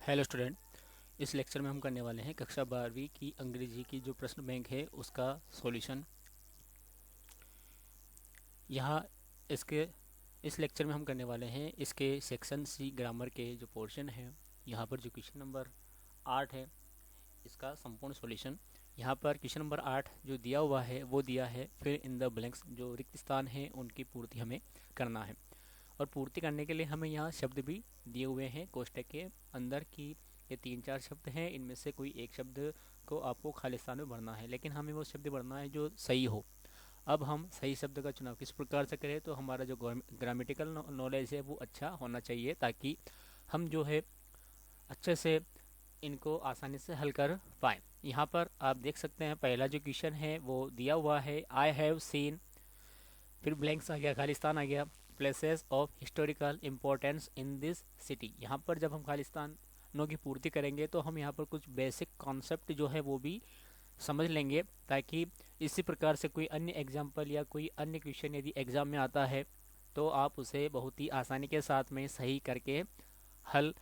Hello student. इस lecture में हम करने वाले हैं कक्षा 12वीं की अंग्रेजी की जो प्रश्न बैंक है उसका सॉल्यूशन। यहाँ इसके इस लेक्चर में हम करने वाले हैं इसके सेक्शन सी ग्रामर के जो पोर्शन है। यहाँ पर जो क्वेश्चन नंबर 8 है इसका संपूर्ण सॉल्यूशन। यहाँ पर क्वेश्चन नंबर 8 जो दिया हुआ है वो दिया है फिर इन द ब्लैंक्स, जो रिक्त स्थान है उनकी पूर्ति हमें करना है। और पूर्ति करने के लिए हमें यहाँ शब्द भी दिए हुए हैं कोष्टक के अंदर की। ये 3-4 शब्द हैं, इनमें से कोई एक शब्द को आपको खाली स्थान में भरना है, लेकिन हमें वो शब्द भरना है जो सही हो। अब हम सही शब्द का चुनाव किस प्रकार से करें, तो हमारा जो ग्रामेटिकल नॉलेज है वो अच्छा होना चाहिए, ताकि हम जो है अच्छे से इनको आसानी से हल कर पाएँ। यहाँ पर आप देख सकते हैं पहला जो क्वेश्चन है वो दिया हुआ है, आई हैव सीन, फिर ब्लैंक्स आ गया, खालिस्तान आ गया, places of historical importance in this city. यहाँ पर जब हम खालिस्तानों की पूर्ति करेंगे तो हम यहाँ पर कुछ बेसिक कॉन्सेप्ट जो है वो भी समझ लेंगे, ताकि इसी प्रकार से कोई अन्य एग्जाम्पल या कोई अन्य क्वेश्चन यदि एग्ज़ाम में आता है तो आप उसे बहुत ही आसानी के साथ में सही करके हल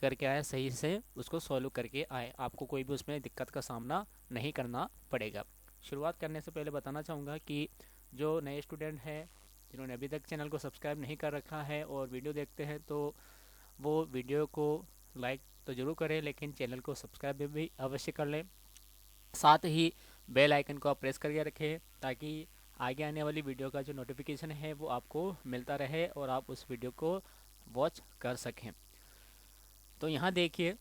करके आए, सही से उसको सॉल्व करके आए, आपको कोई भी उसमें दिक्कत का सामना नहीं करना पड़ेगा। शुरुआत करने से पहले बताना चाहूँगा कि जो नए स्टूडेंट हैं जिन्होंने अभी तक चैनल को सब्सक्राइब नहीं कर रखा है और वीडियो देखते हैं तो वो वीडियो को लाइक तो ज़रूर करें, लेकिन चैनल को सब्सक्राइब भी अवश्य कर लें। साथ ही बेल आइकन को आप प्रेस करके रखें, ताकि आगे आने वाली वीडियो का जो नोटिफिकेशन है वो आपको मिलता रहे और आप उस वीडियो को वॉच कर सकें। तो यहाँ देखिए,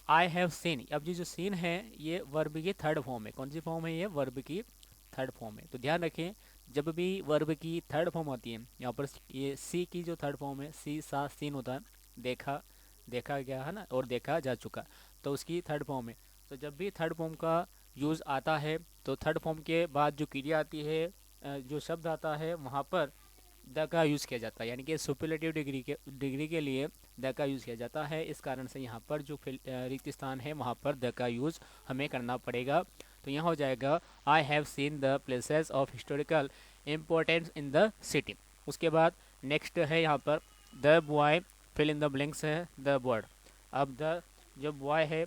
आई हैव सीन, अब ये जो सीन है ये वर्ब की थर्ड फॉर्म है। कौन सी फॉर्म है? ये वर्ब की थर्ड फॉर्म है। तो ध्यान रखें, जब भी वर्ब की थर्ड फॉर्म आती है, यहाँ पर ये सी की जो थर्ड फॉर्म है, सी सा सीन होता है, देखा देखा गया है ना, और देखा जा चुका, तो उसकी थर्ड फॉर्म है। तो जब भी थर्ड फॉर्म का यूज़ आता है तो थर्ड फॉर्म के बाद जो क्रिया आती है, जो शब्द आता है, वहाँ पर द का यूज़ किया जाता है, यानी कि सुपरलेटिव डिग्री के लिए द का यूज़ किया जाता है। इस कारण से यहाँ पर जो रिक्त स्थान है वहाँ पर द का यूज़ हमें करना पड़ेगा। तो यहाँ हो जाएगा, I have seen the places of historical importance in the city. उसके बाद नेक्स्ट है यहाँ पर the boy, fill in the blanks है द बर्ड। अब द जो बॉय है,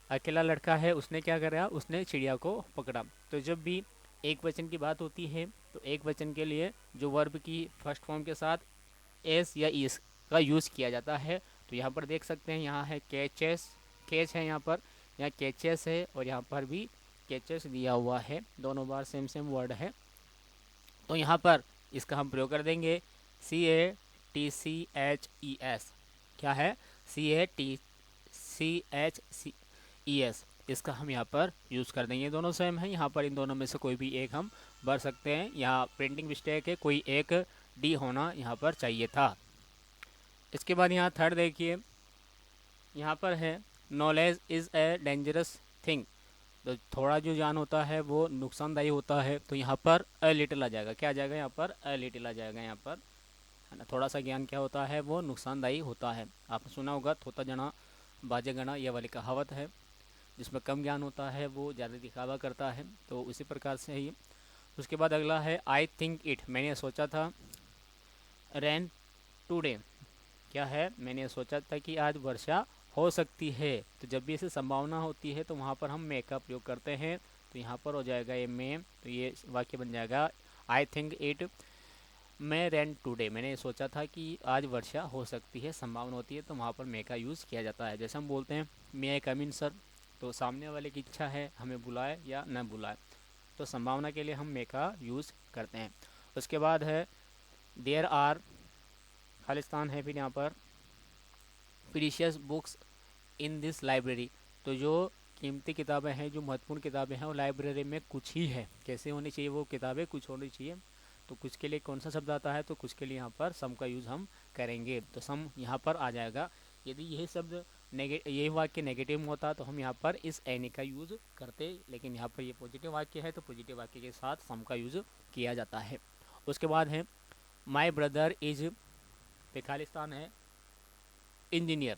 अकेला लड़का है, उसने क्या करा? उसने चिड़िया को पकड़ा। तो जब भी एक वचन की बात होती है तो एक वचन के लिए जो वर्ब की फर्स्ट फॉर्म के साथ एस या इस का यूज़ किया जाता है। तो यहाँ पर देख सकते हैं, यहाँ है कैचेस, कैच है यहाँ पर, यहाँ कैचेस है और यहाँ पर भी कैचेस दिया हुआ है, दोनों बार सेम सेम वर्ड है। तो यहाँ पर इसका हम प्रयोग कर देंगे, CATCHES। क्या है? CATCHES, इसका हम यहाँ पर यूज़ कर देंगे। दोनों सेम है, यहाँ पर इन दोनों में से कोई भी एक हम भर सकते हैं। यहाँ प्रिंटिंग मिस्टेक है, कोई एक डी होना यहाँ पर चाहिए था। इसके बाद यहाँ थर्ड देखिए, यहाँ पर है knowledge is a dangerous thing. तो थोड़ा जो ज्ञान होता है वो नुकसानदायी होता है, तो यहाँ पर अ लिटिल आ जाएगा। क्या आ जाएगा? यहाँ पर अ लिटिल आ जाएगा। यहाँ पर है ना, थोड़ा सा ज्ञान क्या होता है वो नुकसानदायी होता है। आपने सुना होगा, थोता जना बाजे गणा, ये वाली कहावत है। जिसमें कम ज्ञान होता है वो ज़्यादा दिखावा करता है, तो उसी प्रकार से ही। उसके बाद अगला है आई थिंक इट, मैंने सोचा था, रेन टूडे। क्या है? मैंने सोचा था कि आज वर्षा हो सकती है। तो जब भी ऐसी संभावना होती है तो वहाँ पर हम मे का प्रयोग करते हैं। तो यहाँ पर हो जाएगा ये मे, तो ये वाक्य बन जाएगा, I think it may rain today, मैंने सोचा था कि आज वर्षा हो सकती है, संभावना होती है, तो वहाँ पर मे का यूज़ किया जाता है। जैसे हम बोलते हैं मे आई कम इन सर, तो सामने वाले की इच्छा है हमें बुलाए या न बुलाए, तो संभावना के लिए हम मे का यूज़ करते हैं। उसके बाद है देयर आर, खालिस्तान है, फिर यहाँ पर precious books in this library. तो जो कीमती किताबें हैं, जो महत्वपूर्ण किताबें हैं, वो लाइब्रेरी में कुछ ही है। कैसे होनी चाहिए वो किताबें? कुछ होनी चाहिए। तो कुछ के लिए कौन सा शब्द आता है? तो कुछ के लिए यहाँ पर सम का यूज़ हम करेंगे, तो सम यहाँ पर आ जाएगा। यदि यही शब्द यही वाक्य नेगेटिव में होता तो हम यहाँ पर इस एनी का यूज़ करते, लेकिन यहाँ पर ये पॉजिटिव वाक्य है तो पॉजिटिव वाक्य के साथ सम का यूज़ किया जाता है। उसके बाद है माई ब्रदर इज, पे खालिस्तान है, इंजीनियर।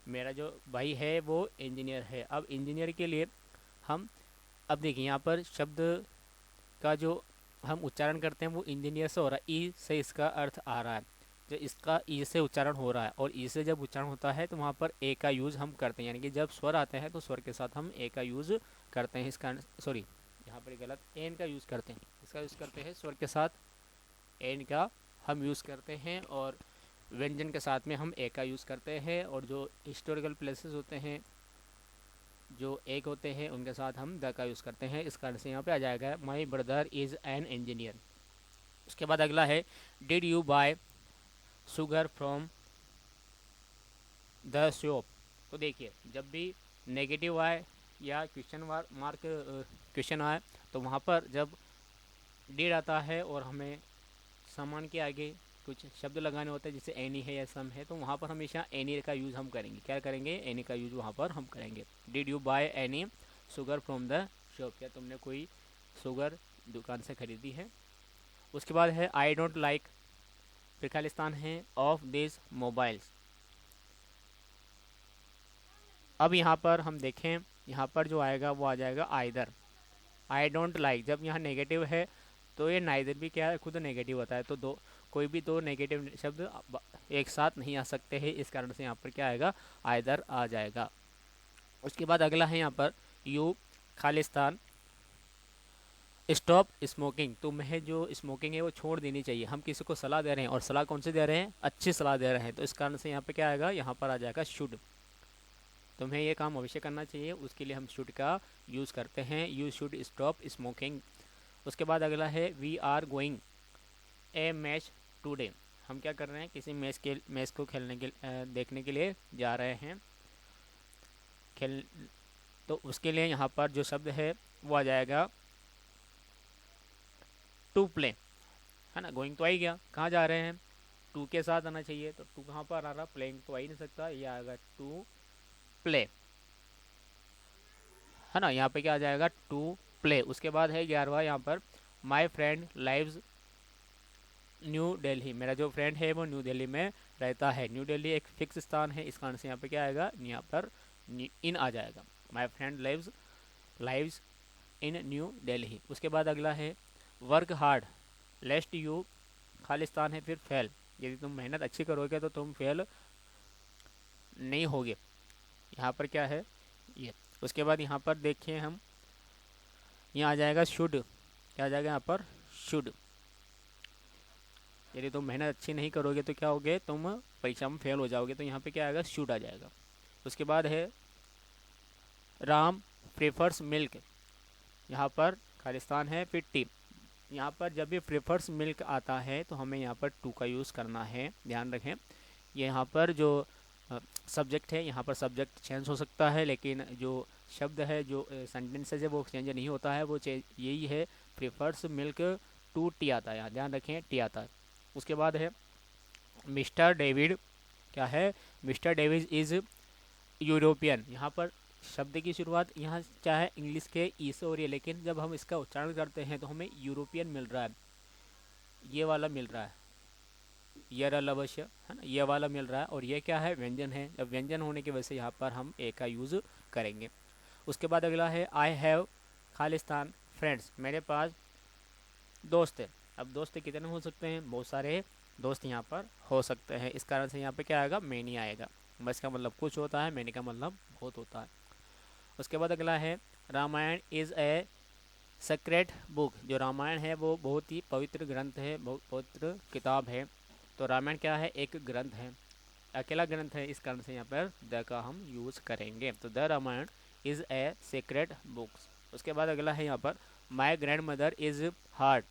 मेरा जो भाई है वो इंजीनियर है। अब इंजीनियर के लिए हम, अब देखिए यहाँ पर शब्द का जो हम उच्चारण करते हैं वो इंजीनियर से हो रहा है, ई से इसका अर्थ आ रहा है। जो इसका ई से उच्चारण हो रहा है और ई से जब उच्चारण होता है तो वहाँ पर ए का यूज़ हम करते हैं, यानी कि जब स्वर आते हैं तो स्वर के साथ हम ए का यूज़ करते हैं। इसका सॉरी, यहाँ पर गलत, एन का यूज़ करते हैं, इसका यूज़ करते हैं स्वर के साथ, एन का हम यूज़ करते हैं। और व्यंजन के साथ में हम ए का यूज़ करते हैं। और जो हिस्टोरिकल प्लेसेस होते हैं, जो एक होते हैं, उनके साथ हम द का यूज़ करते हैं। इस कारण से यहाँ पे आ जाएगा my brother is an engineer. उसके बाद अगला है did you bye sugar from the shop. तो देखिए, जब भी नेगेटिव आए या क्वेश्चन मार्क क्वेश्चन आए तो वहाँ पर जब डिड आता है और हमें सामान के आगे कुछ शब्द लगाने होते हैं, जैसे एनी है या सम है, तो वहाँ पर हमेशा एनी का यूज़ हम करेंगे। क्या करेंगे? एनी का यूज़ वहाँ पर हम करेंगे। Did you by any sugar from the shop, क्या तुमने कोई शुगर दुकान से खरीदी है। उसके बाद है आई डोंट लाइक, फिर खालिस्तान है ऑफ दिस मोबाइल्स। अब यहाँ पर हम देखें, यहाँ पर जो आएगा वो आ जाएगा आइदर। आई डोंट लाइक जब यहाँ नेगेटिव है तो ये नाइदर भी क्या है, खुद नेगेटिव होता है, तो दो कोई भी दो नेगेटिव शब्द एक साथ नहीं आ सकते हैं। इस कारण से यहाँ पर क्या आएगा? आइदर आ जाएगा। उसके बाद अगला है यहाँ पर यू खालिस्तान स्टॉप स्मोकिंग, तुम्हें जो स्मोकिंग है वो छोड़ देनी चाहिए। हम किसी को सलाह दे रहे हैं और सलाह कौन सी दे रहे हैं? अच्छी सलाह दे रहे हैं, तो इस कारण से यहाँ पे क्या आएगा? यहाँ पर आ जाएगा शुड, तुम्हें ये काम अवश्य करना चाहिए, उसके लिए हम शुड का यूज़ करते हैं। You should stop smoking. उसके बाद अगला है we are going a match today, हम क्या कर रहे हैं? किसी मैच को खेलने के देखने के लिए जा रहे हैं खेल, तो उसके लिए यहाँ पर जो शब्द है वो आ जाएगा टू प्ले, है ना। गोइंग तो आ ही गया, कहाँ जा रहे हैं? टू के साथ आना चाहिए, तो टू कहाँ पर आ रहा? प्लेइंग तो आ ही नहीं सकता, ये आएगा टू प्ले, है ना। यहाँ पे क्या आ जाएगा? To play. उसके बाद है 11वां यहाँ पर my friend lives New Delhi, मेरा जो फ्रेंड है वो न्यू दिल्ली में रहता है। न्यू दिल्ली एक फिक्स स्थान है, इस कारण से यहाँ पे क्या आएगा? यहाँ पर इन आ जाएगा। माई friend lives in new Delhi. उसके बाद अगला है वर्क हार्ड लेस्ट यू खालिस्तान है, फिर फेल, यदि तुम मेहनत अच्छी करोगे तो तुम फेल नहीं होगे। यहाँ पर क्या है? ये। उसके बाद यहाँ पर देखिए हम, यहाँ आ जाएगा शुड, क्या आ जाएगा यहाँ पर? शुड। यदि तुम मेहनत अच्छी नहीं करोगे तो क्या होगे? तुम परीक्षा में फेल हो जाओगे, तो यहाँ पे क्या आएगा? शुड आ जाएगा। उसके बाद है राम प्रेफर्स मिल्क, यहाँ पर खालिस्तान है, फिर टी। यहाँ पर जब भी प्रेफर्स मिल्क आता है तो हमें यहाँ पर टू का यूज़ करना है, ध्यान रखें। ये यहाँ पर जो सब्जेक्ट है, यहाँ पर सब्जेक्ट चेंज हो सकता है, लेकिन जो शब्द है, जो सेंटेंसेज है, वो चेंज नहीं होता है, वो यही है, प्रेफर्स मिल्क टू टी आता है, यहाँ ध्यान रखें, टी आता है। उसके बाद है मिस्टर डेविड, क्या है? Mister David is European. यहाँ पर शब्द की शुरुआत यहाँ चाहे इंग्लिश के ई से हो रही है, लेकिन जब हम इसका उच्चारण करते हैं तो हमें यूरोपियन मिल रहा है, ये वाला मिल रहा है, ये अवश्य, है ना, ये वाला मिल रहा है। और ये क्या है? व्यंजन है। जब व्यंजन होने की वजह से यहाँ पर हम ए का यूज़ करेंगे। उसके बाद अगला है आई हैव खालिस्तान फ्रेंड्स, मेरे पास दोस्त है। अब दोस्त कितने हो सकते हैं? बहुत सारे दोस्त यहाँ पर हो सकते हैं, इस कारण से यहाँ पे क्या आएगा? मैनी आएगा। बस का मतलब कुछ होता है, मैनी का मतलब बहुत होता है। उसके बाद अगला है Ramayan is a sacred book, जो रामायण है वो बहुत ही पवित्र ग्रंथ है, बहुत पवित्र किताब है। तो रामायण क्या है? एक ग्रंथ है, अकेला ग्रंथ है, इस कारण से यहाँ पर द का हम यूज़ करेंगे। तो the Ramayan is a sacred books. उसके बाद अगला है यहाँ पर my grandmother is hard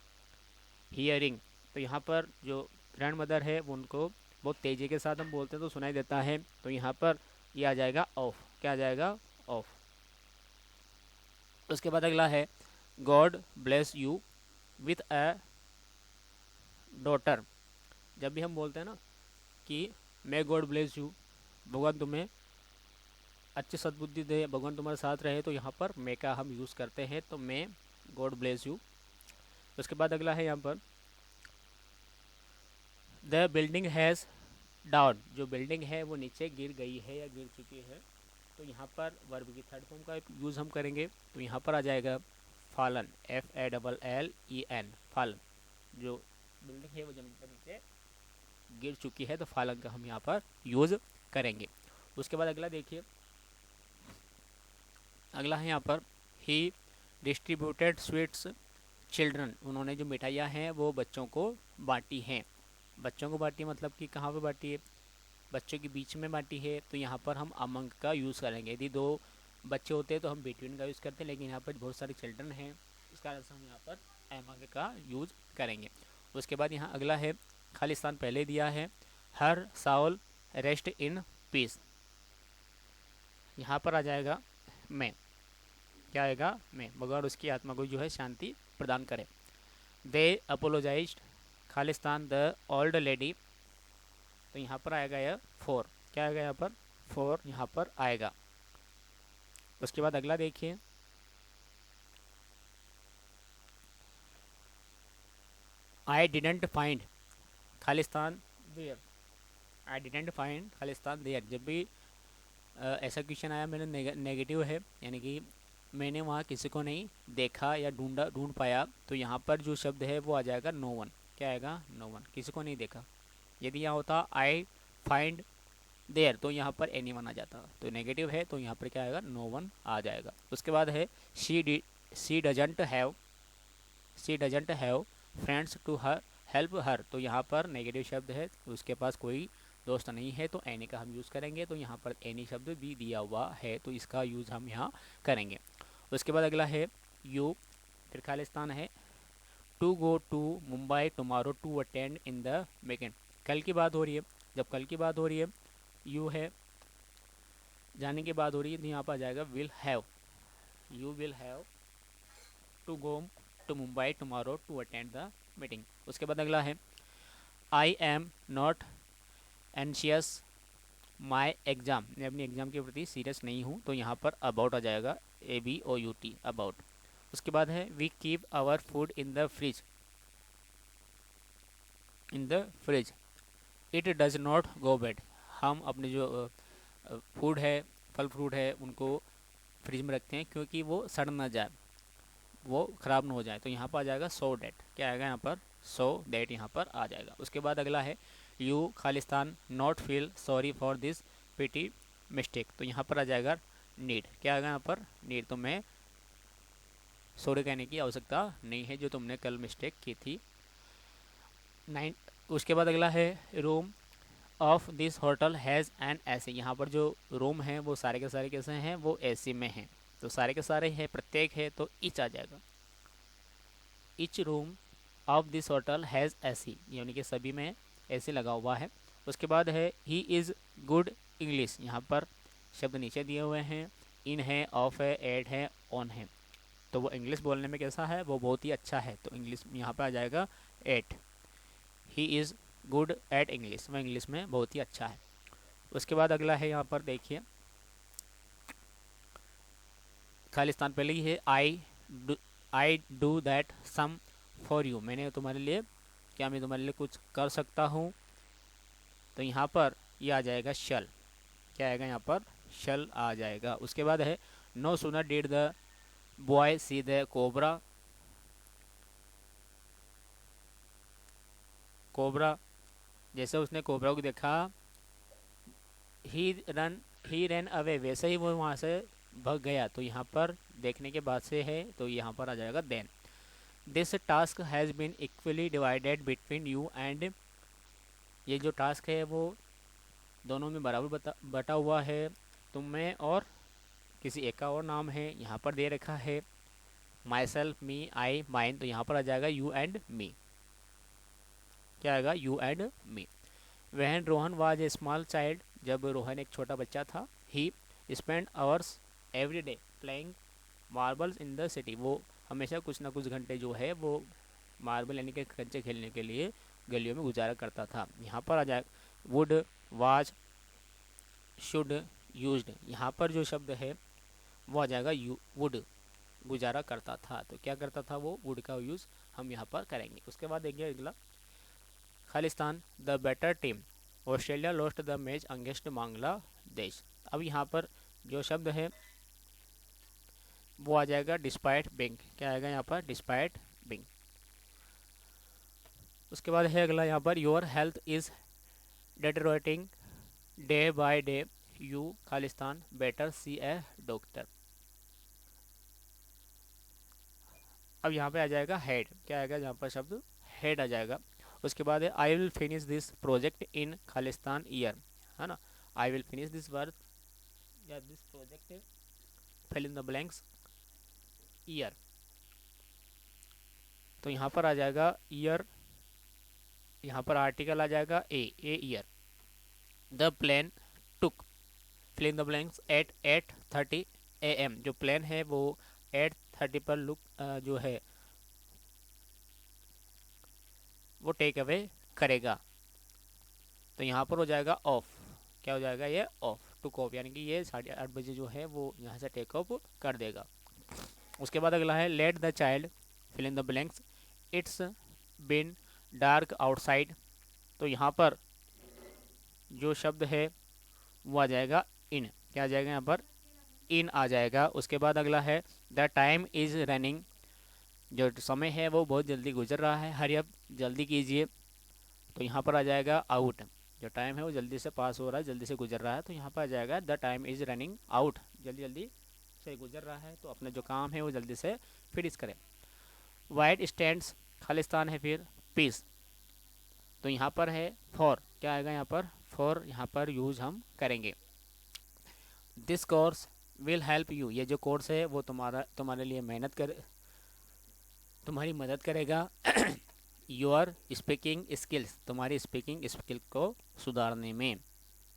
hearing, तो यहाँ पर जो ग्रैंड मदर है वो उनको बहुत तेज़ी के साथ हम बोलते हैं तो सुनाई देता है, तो यहाँ पर ये आ जाएगा ऑफ, क्या आ जाएगा? ऑफ। उसके बाद अगला है God bless you with a daughter, जब भी हम बोलते हैं ना कि मे गॉड ब्लेस यू, भगवान तुम्हें अच्छी सद्बुद्धि दे, भगवान तुम्हारे साथ रहे, तो यहाँ पर मे का हम यूज़ करते हैं, तो मे गॉड ब्लेस यू। उसके बाद अगला है यहाँ पर द बिल्डिंग हैज़ डाउन, जो बिल्डिंग है वो नीचे गिर गई है या गिर चुकी है, तो यहाँ पर वर्ब की थर्ड फॉर्म का यूज़ हम करेंगे, तो यहाँ पर आ जाएगा फालन, FALLEN, फालन, जो बिल्डिंग है वो जमीन पर नीचे गिर चुकी है तो फालन का हम यहाँ पर यूज़ करेंगे। उसके बाद अगला देखिए, अगला है यहाँ पर ही डिस्ट्रीब्यूटेड स्वीट्स चिल्ड्रन, उन्होंने जो मिठाइयाँ हैं वो बच्चों को बांटी हैं। बच्चों को बांटी मतलब कि कहाँ पे बांटी है, बच्चों के बीच में बांटी है, तो यहाँ पर हम अमंग का यूज़ करेंगे। यदि दो बच्चे होते हैं तो हम बिटवीन का यूज़ करते हैं, लेकिन यहाँ पर बहुत सारे चिल्ड्रन हैं, इस कारण से हम यहाँ पर अमंग का यूज़ करेंगे। उसके बाद यहाँ अगला है, खालिस्तान पहले दिया है, हर साउल रेस्ट इन पीस, यहाँ पर आ जाएगा मैं, क्या आएगा मैं, भगवान उसकी आत्मा को जो है शांति प्रदान करे। दे अपोलोजाइज्ड खालिस्तान द ओल्ड लेडी, तो यहाँ पर आएगा यह फोर, क्या आएगा यहाँ पर फोर यहाँ पर आएगा। उसके बाद अगला देखिए, आई डिडेंट फाइंड खालिस्तान देयर, आई डिडेंट फाइंड खालिस्तान देयर, जब भी ऐसा क्वेश्चन आया मैंने नेगेटिव है, यानी कि मैंने वहाँ किसी को नहीं देखा या ढूंढ पाया, तो यहाँ पर जो शब्द है वो आ जाएगा नो वन, क्या आएगा नो वन, किसी को नहीं देखा। यदि यहाँ होता आई फाइंड देयर तो यहाँ पर एनी वन आ जाता, तो नेगेटिव है तो यहाँ पर क्या आएगा नो वन आ जाएगा। उसके बाद है she doesn't have, she doesn't have friends to her help her, तो यहाँ पर नेगेटिव शब्द है, उसके पास कोई दोस्त नहीं है, तो एनी का हम यूज़ करेंगे, तो यहाँ पर एनी शब्द भी दिया हुआ है तो इसका यूज़ हम यहाँ करेंगे। उसके बाद अगला है यू, फिर खालिस्तान है, to go to Mumbai tomorrow to attend in the meeting, कल की बात हो रही है, जब कल की बात हो रही है यू है, जाने की बात हो रही है तो यहाँ पर आ जाएगा will have, you will have to go to Mumbai tomorrow to attend the meeting. उसके बाद अगला है, I am not anxious my exam, मैं अपनी एग्ज़ाम के प्रति सीरियस नहीं हूँ, तो यहाँ पर अबाउट आ जाएगा, ABOUT अबाउट। उसके बाद है we keep our food in the fridge, in the fridge, it does not go bad, हम अपने जो फूड है, फल फ्रूट है, उनको फ्रिज में रखते हैं क्योंकि वो सड़ ना जाए, वो ख़राब ना हो जाए, तो यहाँ पर आ जाएगा सो डैट, क्या आएगा यहाँ पर सो डैट यहाँ पर आ जाएगा। उसके बाद अगला है यू खालिस्तान not feel sorry for this pity mistake, तो यहाँ पर आ जाएगा नीड, क्या आएगा यहाँ पर नीड, तो मैं सॉरी कहने की आवश्यकता नहीं है जो तुमने कल मिस्टेक की थी। 9, उसके बाद अगला है room of this hotel has an AC, यहाँ पर जो रूम है वो सारे के सारे कैसे हैं, वो AC में हैं, तो सारे के सारे है, प्रत्येक है तो ईच आ जाएगा, each room of this hotel has AC, यानी कि सभी में AC लगा हुआ है। उसके बाद है ही इज़ गुड इंग्लिश, यहाँ पर शब्द नीचे दिए हुए हैं, इन है, ऑफ है, एट है, ऑन है, तो वो इंग्लिश बोलने में कैसा है, वो बहुत ही अच्छा है, तो इंग्लिश यहाँ पर आ जाएगा at, he is good at English, वह इंग्लिश में बहुत ही अच्छा है। उसके बाद अगला है यहाँ पर देखिए, खालिस्तान पहले ही है, I do that some for you, मैंने तुम्हारे लिए, क्या मैं तुम्हारे लिए कुछ कर सकता हूँ, तो यहाँ पर ये आ जाएगा शल, क्या आएगा यहाँ पर शल आ जाएगा। उसके बाद है no sooner did the boy see the cobra, cobra, जैसे उसने कोबरा को देखा, ही रन अवे, वैसे ही वो वहाँ से भाग गया, तो यहाँ पर देखने के बाद से है तो यहाँ पर आ जाएगा then. This task has been equally divided between you and, ये जो टास्क है वो दोनों में बराबर बटा हुआ है, तुम में और किसी एक का और नाम है यहाँ पर दे रखा है, my self, me, I, mine, तो यहाँ पर आ जाएगा यू एंड मी, क्या आएगा you and me. When Rohan was a small child, जब रोहन एक छोटा बच्चा था, he spend hours every day playing marbles in the city, वो हमेशा कुछ ना कुछ घंटे जो है वो मार्बल यानी कि कंचे खेलने के लिए गलियों में गुजारा करता था। यहाँ पर आ जाए वुड, वाज, शुड, यूज्ड, यहाँ पर जो शब्द है वो आ जाएगा वुड, गुजारा करता था, तो क्या करता था वो, वुड का यूज़ हम यहाँ पर करेंगे। उसके बाद देखिए अगला, Khalistan the better team, Australia lost the match against Bangladesh, अब यहाँ पर जो शब्द है वो आ जाएगा डिस्पाइट बिंग, क्या आएगा यहाँ पर डिस्पाइट बिंग। उसके बाद है अगला यहाँ पर your health is deteriorating day by day, you खालिस्तान बेटर सी ए डॉक्टर। अब यहाँ पे आ जाएगा हेड, क्या आएगा यहाँ पर शब्द हेड आ जाएगा। उसके बाद है I will finish this project in खालिस्तान ईयर, है ना। I will finish this work या this project, fill in the blanks year. तो यहाँ पर आ जाएगा ईयर, यहाँ पर आर्टिकल आ जाएगा a year. The plane took, fill in the blanks at 8:30 AM। जो प्लेन है वो 8:30 पर लुक जो है वो टेक अवे करेगा। तो यहाँ पर हो जाएगा ऑफ, क्या हो जाएगा ये ऑफ, टुक ऑफ, यानी कि ये 8:30 जो है वो यहाँ से टेक ऑफ कर देगा। उसके बाद अगला है let the child fill in the blanks it's been dark outside. तो यहाँ पर जो शब्द है वो आ जाएगा इन, क्या आ जाएगा यहाँ पर इन आ जाएगा। उसके बाद अगला है द टाइम इज रनिंग, जो समय है वो बहुत जल्दी गुजर रहा है, हरी अप जल्दी कीजिए। तो यहाँ पर आ जाएगा आउट, जो टाइम है वो जल्दी से पास हो रहा है, जल्दी से गुजर रहा है। तो यहाँ पर आ जाएगा the time is running out, जल्दी जल्दी से गुजर रहा है, तो अपना जो काम है वो जल्दी से फिनिश करें। वाइट स्टैंड्स खालिस्तान है फिर पीस। तो यहाँ पर है फॉर, क्या आएगा यहाँ पर फॉर, यहाँ पर यूज हम करेंगे। This course will help you, ये जो कोर्स है वो तुम्हारे लिए तुम्हारी मदद करेगा। योर स्पीकिंग स्किल्स, तुम्हारी स्पीकिंग स्किल को सुधारने में।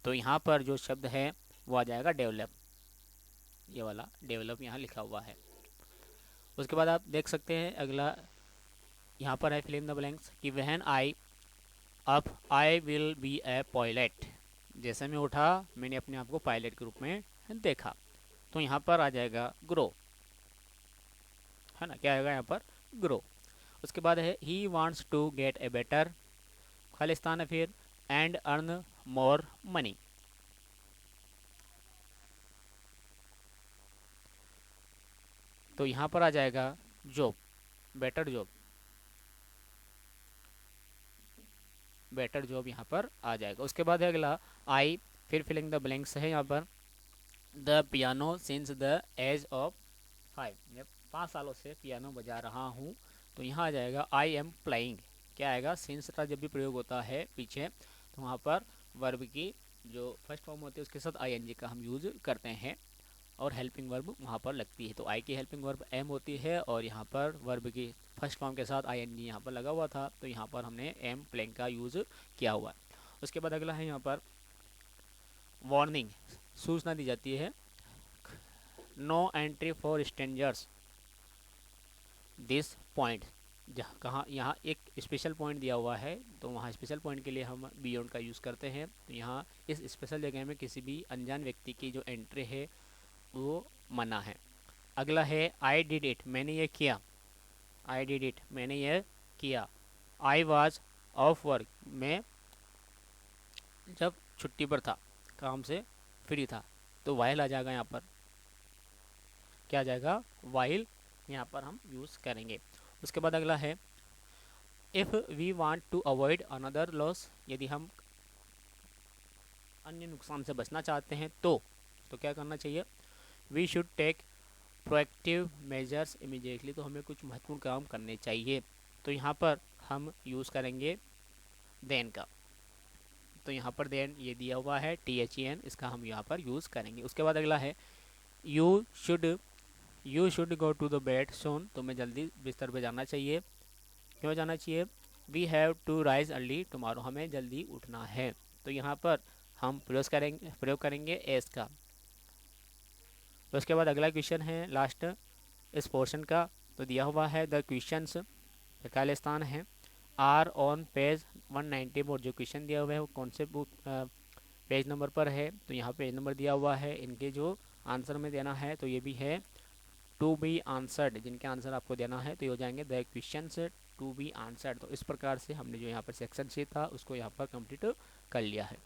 तो यहाँ पर जो शब्द है वो आ जाएगा डेवलप, ये वाला डेवलप यहाँ लिखा हुआ है। उसके बाद आप देख सकते हैं अगला यहाँ पर है फिल इन द ब्लैंक्स कि when I up I will be A pilot. जैसे मैं उठा मैंने अपने आप को पायलट के रूप में देखा। तो यहाँ पर आ जाएगा ग्रो, है ना, क्या आएगा यहाँ पर ग्रो। उसके बाद है he wants to get a better Khalistan फिर एंड अर्न मोर मनी। तो यहाँ पर आ जाएगा job, better job, better job यहाँ पर आ जाएगा। उसके बाद है अगला आई, फिर फिलिंग द ब्लैंक्स है यहाँ पर the piano since the age of 5, मैं 5 सालों से पियानो बजा रहा हूँ। तो यहाँ आ जाएगा आई एम प्लेइंग, क्या आएगा सिंस का जब भी प्रयोग होता है पीछे तो वहाँ पर वर्ब की जो फर्स्ट फॉर्म होती है उसके साथ आईएनजी का हम यूज करते हैं और हेल्पिंग वर्ब वहाँ पर लगती है। तो आई की हेल्पिंग वर्ब एम होती है और यहाँ पर वर्ब की फर्स्ट फॉर्म के साथ आईएनजी यहाँ पर लगा हुआ था, तो यहाँ पर हमने एम प्लेइंग का यूज़ किया हुआ है। उसके बाद अगला है यहाँ पर वार्निंग, सूचना दी जाती है no entry for strangers this point. जहाँ कहाँ यहाँ एक स्पेशल पॉइंट दिया हुआ है तो वहाँ स्पेशल पॉइंट के लिए हम बियॉन्ड का यूज़ करते हैं। तो यहाँ इस स्पेशल जगह में किसी भी अनजान व्यक्ति की जो एंट्री है वो मना है। अगला है आई डिड इट, मैंने ये किया, आई डिड इट मैंने ये किया। आई वॉज ऑफ वर्क, मैं जब छुट्टी पर था, काम से फ्री था। तो वाइल आ जाएगा यहाँ पर, क्या आ जाएगा वाइल, यहाँ पर हम यूज़ करेंगे। उसके बाद अगला है if we want to avoid another loss, यदि हम अन्य नुकसान से बचना चाहते हैं तो क्या करना चाहिए, we should take proactive measures immediately, तो हमें कुछ महत्वपूर्ण काम करने चाहिए। तो यहाँ पर हम यूज़ करेंगे देन का। तो यहाँ पर देन ये दिया हुआ है THEN, इसका हम यहाँ पर यूज़ करेंगे। उसके बाद अगला है you should go to the bed soon, तुम्हें जल्दी बिस्तर पे जाना चाहिए। क्यों जाना चाहिए, we have to rise early tomorrow, हमें जल्दी उठना है। तो यहाँ पर हम प्रयोग करेंगे एस का। उसके बाद अगला क्वेश्चन है लास्ट इस पोर्शन का, तो दिया हुआ है द क्वेश्चंस खालिस्तान है आर ऑन पेज 190 और जो क्वेश्चन दिया हुआ है वो कौन से बुक पेज नंबर पर है, तो यहाँ पेज नंबर दिया हुआ है। इनके जो आंसर में देना है तो ये भी है टू बी आंसर्ड, जिनके आंसर आपको देना है तो ये हो जाएंगे the questions to be answered. तो इस प्रकार से हमने जो यहाँ पर सेक्शन सी था उसको यहाँ पर कंप्लीट कर लिया है।